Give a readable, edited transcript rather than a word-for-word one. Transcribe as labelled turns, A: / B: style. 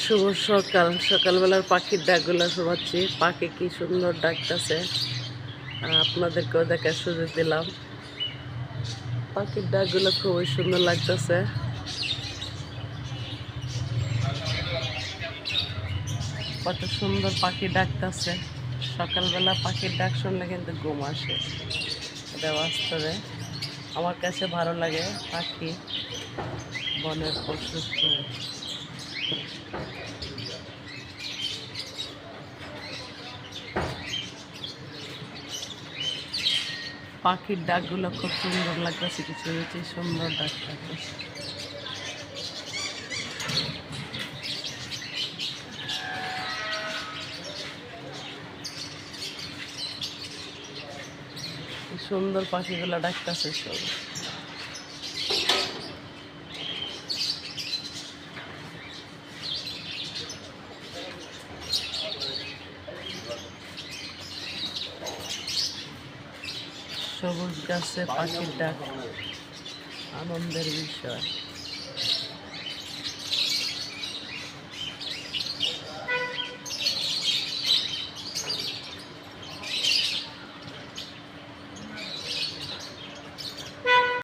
A: শুভ সকাল। সকালবেলার পাখির ডাকগুলো শোনাচ্ছি। পাখি কি সুন্দর ডাকতেছে, আপনাদেরকেও দেখার সুযোগ দিলাম। পাখির ডাকগুলো খুবই সুন্দর লাগতেছে। কত সুন্দর পাখি ডাকতেছে। সকালবেলা পাখির ডাক শুনলে কিন্তু ঘুম আসে, এটা বাস্তবে। আমার কাছে ভালো লাগে পাখি, বনের পশু। পাখির ডাকগুলো খুব সুন্দর লাগতেছে, কিছু কিছু সুন্দর ডাক থাকে। সুন্দর পাখিগুলো ডাকতেছে সব। সবুজ গাছে পাখির ডাক আনন্দের বিষয়।